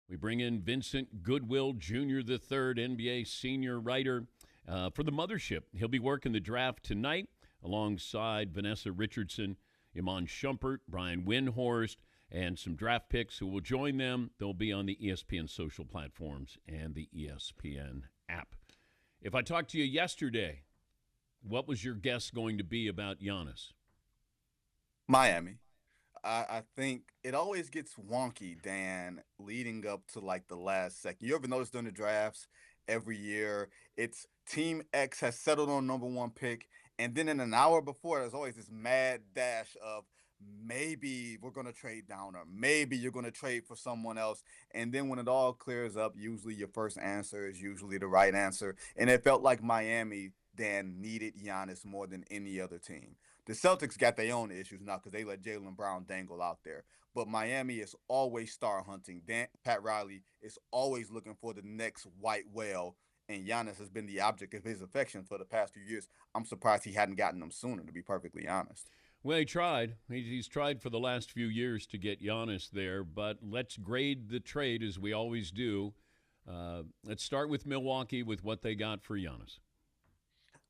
We bring in Vincent Goodwill Jr. III, NBA senior writer for the Mothership. He'll be working the draft tonight alongside Vanessa Richardson, Iman Shumpert, Brian Windhorst, and some draft picks who will join them. They'll be on the ESPN social platforms and the ESPN app. If I talked to you yesterday, what was your guess going to be about Giannis? Miami. I think it always gets wonky, Dan, leading up to like the last second. You ever notice during the drafts every year, it's Team X has settled on number one pick, and then in an hour before, there's always this mad dash of maybe we're going to trade down, or maybe you're going to trade for someone else. And then when it all clears up, usually your first answer is usually the right answer. And it felt like Miami, Dan, needed Giannis more than any other team. The Celtics got their own issues now because they let Jaylen Brown dangle out there. But Miami is always star hunting. Pat Riley is always looking for the next white whale, and Giannis has been the object of his affection for the past few years. I'm surprised he hadn't gotten them sooner, to be perfectly honest. Well, he tried. He's tried for the last few years to get Giannis there, but let's grade the trade as we always do. Let's start with Milwaukee with what they got for Giannis.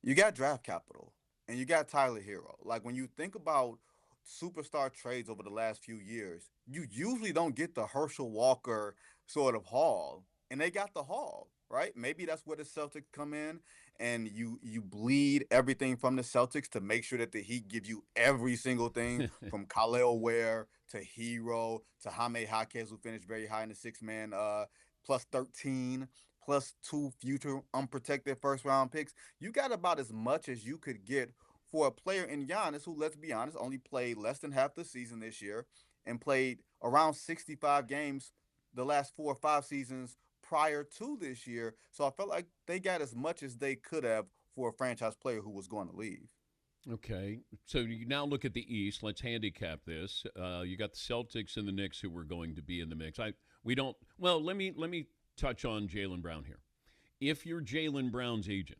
You got draft capital and you got Tyler Hero. Like when you think about superstar trades over the last few years, you usually don't get the Herschel Walker sort of haul, and they got the haul, right? Maybe that's where the Celtics come in, and you bleed everything from the Celtics to make sure that the Heat give you every single thing from Khalil Ware to Hero to Jaime Jaquez, who finished very high in the six-man plus 13 plus two future unprotected first round picks. You got about as much as you could get for a player in Giannis who, let's be honest, only played less than half the season this year and played around 65 games the last 4 or 5 seasons prior to this year. So I felt like they got as much as they could have for a franchise player who was going to leave. Okay, so you now look at the East. Let's handicap this. You got the Celtics and the Knicks who were going to be in the mix. We don't. Well, let me touch on Jaylen Brown here. If you're Jaylen Brown's agent,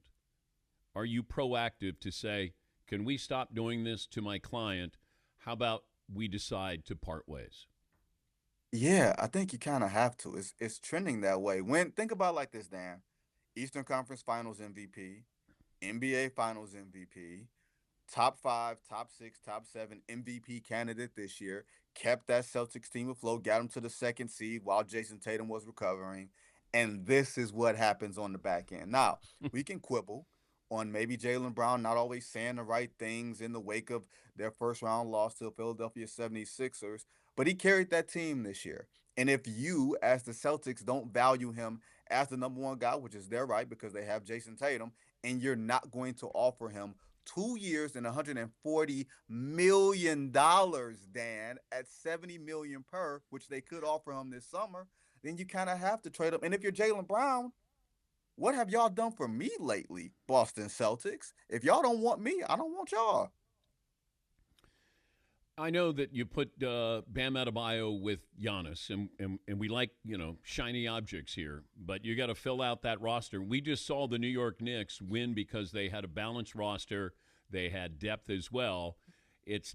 are you proactive to say, can we stop doing this to my client? How about we decide to part ways? Yeah, I think you kind of have to. It's trending that way. When think about it like this, Dan. Eastern Conference Finals MVP, NBA Finals MVP, top five, top six, top seven MVP candidate this year, kept that Celtics team afloat, got them to the second seed while Jason Tatum was recovering. And this is what happens on the back end. Now, we can quibble on maybe Jaylen Brown not always saying the right things in the wake of their first round loss to the Philadelphia 76ers, but he carried that team this year. And if you, as the Celtics, don't value him as the number one guy, which is their right because they have Jason Tatum, and you're not going to offer him 2 years and $140 million, Dan, at 70 million per, which they could offer him this summer, then you kind of have to trade him. And if you're Jaylen Brown, what have y'all done for me lately, Boston Celtics? If y'all don't want me, I don't want y'all. I know that you put Bam Adebayo with Giannis, and we like, shiny objects here, but you got to fill out that roster. We just saw the New York Knicks win because they had a balanced roster. They had depth as well. It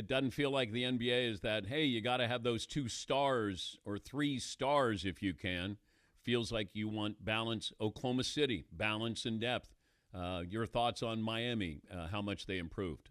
doesn't feel like the NBA is that, hey, you got to have those 2 stars or 3 stars if you can. Feels like you want balance. Oklahoma City, balance and depth. Your thoughts on Miami, how much they improved?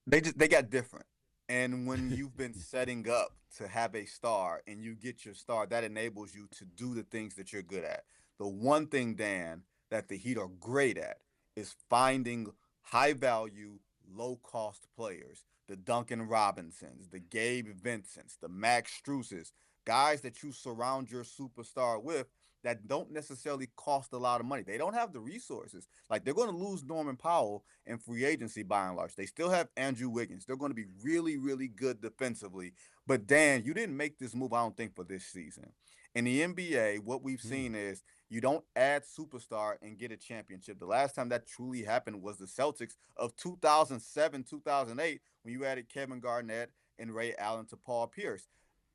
They got different. And when you've been setting up to have a star and you get your star, that enables you to do the things that you're good at. The one thing, Dan, that the Heat are great at is finding high value, low cost players. The Duncan Robinsons, the Gabe Vincents, the Max Struces, guys that you surround your superstar with that don't necessarily cost a lot of money. They don't have the resources. Like they're going to lose Norman Powell in free agency by and large. They still have Andrew Wiggins. They're going to be really, really good defensively. But Dan, you didn't make this move, I don't think, for this season. In the NBA, what we've Hmm. seen is you don't add superstar and get a championship. The last time that truly happened was the Celtics of 2007, 2008, when you added Kevin Garnett and Ray Allen to Paul Pierce.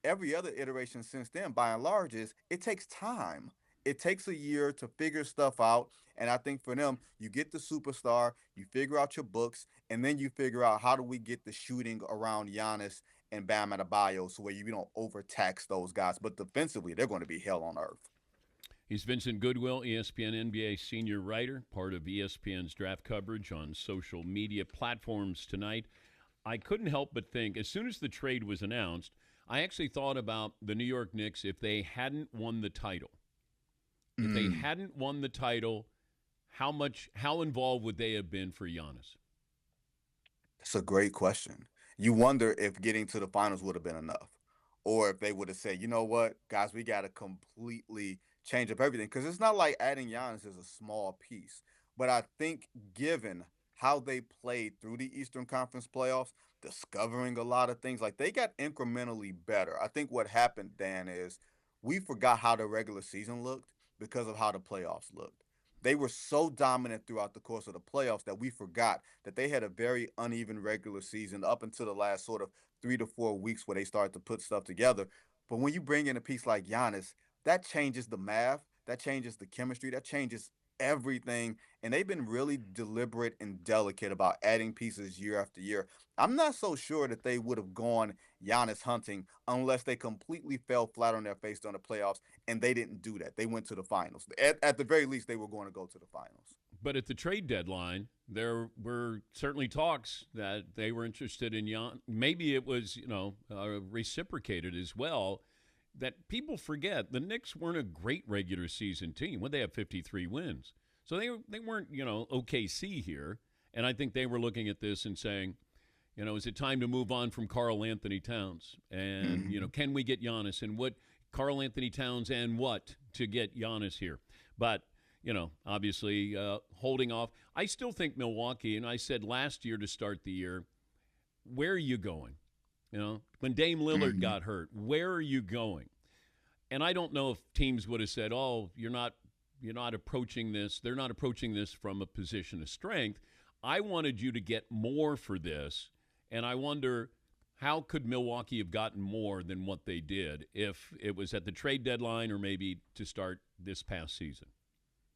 Every other iteration since then, by and large, is it takes time. It takes a year to figure stuff out. And I think for them, you get the superstar, you figure out your books, and then you figure out how do we get the shooting around Giannis and Bam Adebayo, so where you don't overtax those guys. But defensively, they're going to be hell on earth. He's Vincent Goodwill, ESPN NBA senior writer, part of ESPN's draft coverage on social media platforms tonight. I couldn't help but think, as soon as the trade was announced, I actually thought about the New York Knicks if they hadn't won the title. If they hadn't won the title, how involved would they have been for Giannis? That's a great question. You wonder if getting to the finals would have been enough, or if they would have said, you know what, guys, we got to completely change up everything. Because it's not like adding Giannis is a small piece. But I think given how they played through the Eastern Conference playoffs, discovering a lot of things, like they got incrementally better. I think what happened, Dan, is we forgot how the regular season looked because of how the playoffs looked. They were so dominant throughout the course of the playoffs that we forgot that they had a very uneven regular season up until the last sort of 3 to 4 weeks where they started to put stuff together. But when you bring in a piece like Giannis, that changes the math, that changes the chemistry, that changes everything. And they've been really deliberate and delicate about adding pieces year after year. I'm not so sure that they would have gone Giannis hunting unless they completely fell flat on their face during the playoffs, and they didn't do that. They went to the finals. At the very least, they were going to go to the finals. But at the trade deadline, there were certainly talks that they were interested in Giannis. Maybe it was, reciprocated as well. That people forget the Knicks weren't a great regular season team. Well, they have 53 wins. So they weren't, OKC here. And I think they were looking at this and saying, is it time to move on from Karl Anthony Towns? And, can we get Giannis? And what Karl Anthony Towns and what to get Giannis here? But, obviously holding off. I still think Milwaukee, and I said last year to start the year, where are you going? When Dame Lillard got hurt, where are you going? And I don't know if teams would have said, "Oh, you're not approaching this." They're not approaching this from a position of strength. I wanted you to get more for this, and I wonder how could Milwaukee have gotten more than what they did if it was at the trade deadline or maybe to start this past season.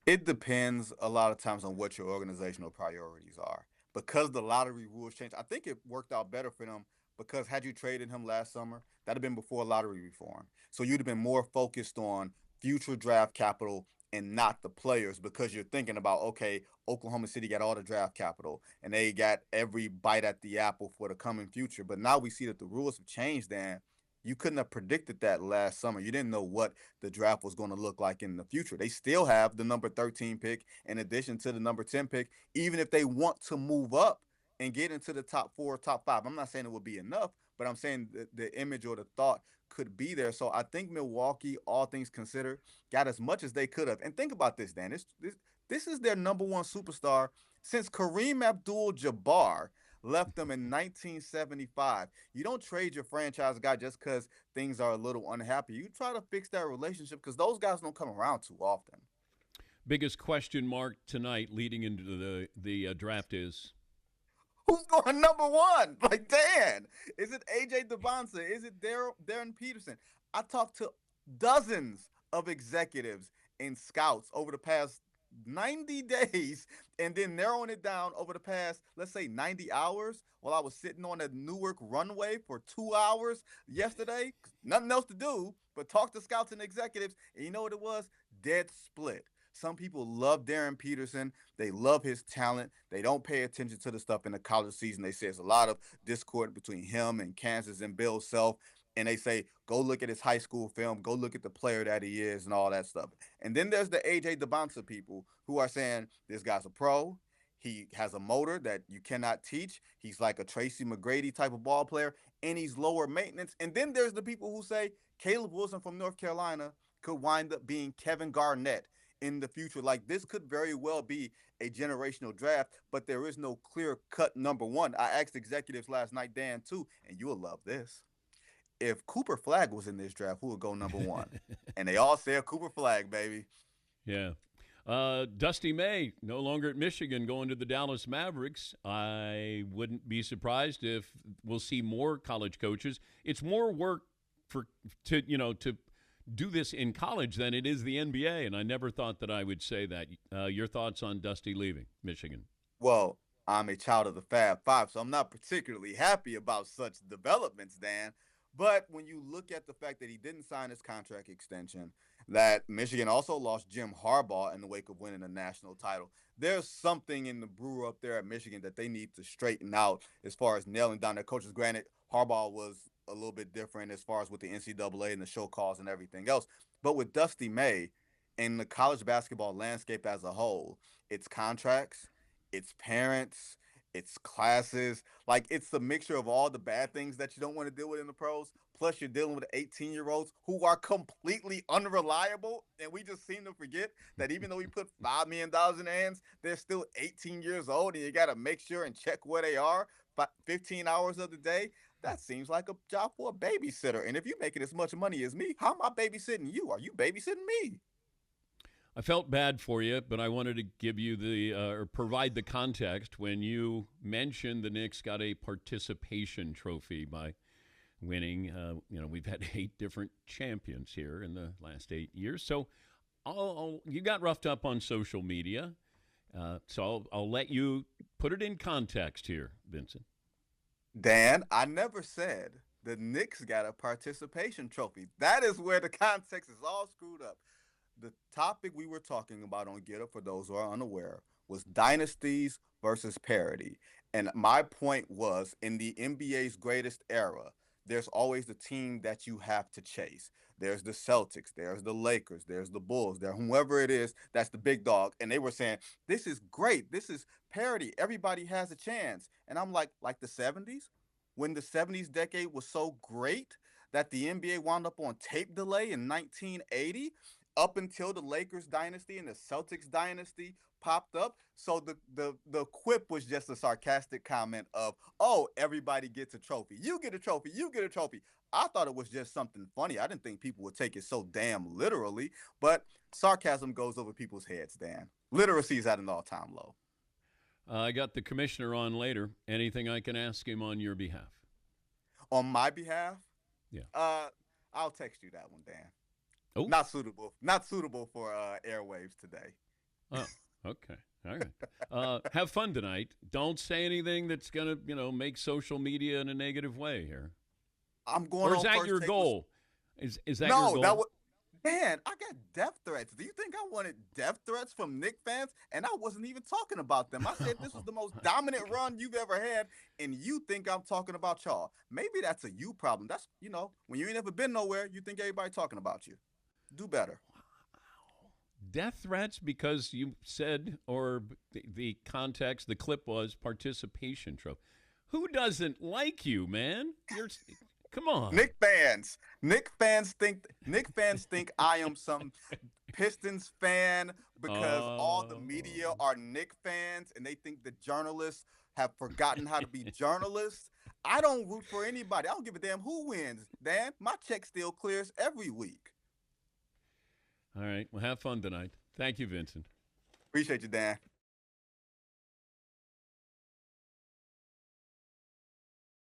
It depends a lot of times on what your organizational priorities are. Because the lottery rules changed, I think it worked out better for them. Because had you traded him last summer, that'd have been before lottery reform. So you'd have been more focused on future draft capital and not the players, because you're thinking about, okay, Oklahoma City got all the draft capital and they got every bite at the apple for the coming future. But now we see that the rules have changed, Dan. You couldn't have predicted that last summer. You didn't know what the draft was going to look like in the future. They still have the number 13 pick in addition to the number 10 pick, even if they want to move up and get into the top 4, top 5. I'm not saying it would be enough, but I'm saying the image or the thought could be there. So I think Milwaukee, all things considered, got as much as they could have. And think about this, Dan. This is their number one superstar since Kareem Abdul-Jabbar left them in 1975. You don't trade your franchise guy just because things are a little unhappy. You try to fix that relationship because those guys don't come around too often. Biggest question mark tonight leading into the draft is? Who's going number one? Like, Dan, is it A.J. Devonta? Is it Darren Peterson? I talked to dozens of executives and scouts over the past 90 days and then narrowing it down over the past, let's say, 90 hours while I was sitting on the Newark runway for 2 hours yesterday. Nothing else to do but talk to scouts and executives. And you know what it was? Dead split. Some people love Darren Peterson. They love his talent. They don't pay attention to the stuff in the college season. They say there's a lot of discord between him and Kansas and Bill Self. And they say, go look at his high school film. Go look at the player that he is and all that stuff. And then there's the A.J. Devonta people who are saying this guy's a pro. He has a motor that you cannot teach. He's like a Tracy McGrady type of ball player. And he's lower maintenance. And then there's the people who say Caleb Wilson from North Carolina could wind up being Kevin Garnett in the future. Like, this could very well be a generational draft, but there is no clear-cut number one. I asked executives last night, Dan, too, and you will love this. If Cooper Flagg was in this draft, who would go number one? And they all said Cooper Flagg, baby. Yeah. Dusty May, no longer at Michigan, going to the Dallas Mavericks. I wouldn't be surprised if we'll see more college coaches. It's more work to do this in college than it is the NBA, and I never thought that I would say that. Your thoughts on Dusty leaving Michigan? Well, I'm a child of the Fab Five, so I'm not particularly happy about such developments, Dan. But when you look at the fact that he didn't sign his contract extension, that Michigan also lost Jim Harbaugh in the wake of winning a national title, there's something in the brew up there at Michigan that they need to straighten out as far as nailing down their coaches. Granted, Harbaugh was a little bit different as far as with the NCAA and the show calls and everything else. But with Dusty May and the college basketball landscape as a whole, it's contracts, it's parents, it's classes. Like, it's the mixture of all the bad things that you don't want to deal with in the pros. Plus, you're dealing with 18-year-olds who are completely unreliable. And we just seem to forget that even though we put $5 million in their hands, they're still 18 years old. And you got to make sure and check where they are 15 hours of the day. That seems like a job for a babysitter. And if you're making as much money as me, how am I babysitting you? Are you babysitting me? I felt bad for you, but I wanted to give you or provide the context when you mentioned the Knicks got a participation trophy by winning. We've had 8 different champions here in the last 8 years. So you got roughed up on social media. So I'll let you put it in context here, Vincent. Dan, I never said the Knicks got a participation trophy. That is where the context is all screwed up. The topic we were talking about on Get Up, for those who are unaware, was dynasties versus parity. And my point was, in the NBA's greatest era, there's always the team that you have to chase. There's the Celtics, there's the Lakers, there's the Bulls, there whoever it is, that's the big dog. And they were saying, this is great. This is parity. Everybody has a chance. And I'm like the 70s, when the 70s decade was so great that the NBA wound up on tape delay in 1980, up until the Lakers dynasty and the Celtics dynasty popped up. So the quip was just a sarcastic comment of, oh, everybody gets a trophy. You get a trophy. You get a trophy. I thought it was just something funny. I didn't think people would take it so damn literally, but sarcasm goes over people's heads, Dan. Literacy is at an all-time low. I got the commissioner on later. Anything I can ask him on your behalf? On my behalf? Yeah. I'll text you that one, Dan. Oh. Not suitable for airwaves today. Oh, okay. All right. Have fun tonight. Don't say anything that's going to, make social media in a negative way here. I'm going. Or is that your goal? Is that no, your goal? Man, I got death threats. Do you think I wanted death threats from Knicks fans? And I wasn't even talking about them. I said this was the most dominant run you've ever had, and you think I'm talking about y'all. Maybe that's a you problem. That's, when you ain't ever been nowhere, you think everybody talking about you. Do better. Wow. Death threats because you said, or the context, the clip was participation trophy. Who doesn't like you, man? Come on. Knicks fans think I am some Pistons fan because all the media are Knicks fans and they think the journalists have forgotten how to be journalists. I don't root for anybody. I don't give a damn who wins, Dan. My check still clears every week. All right. Well, have fun tonight. Thank you, Vincent. Appreciate you, Dan.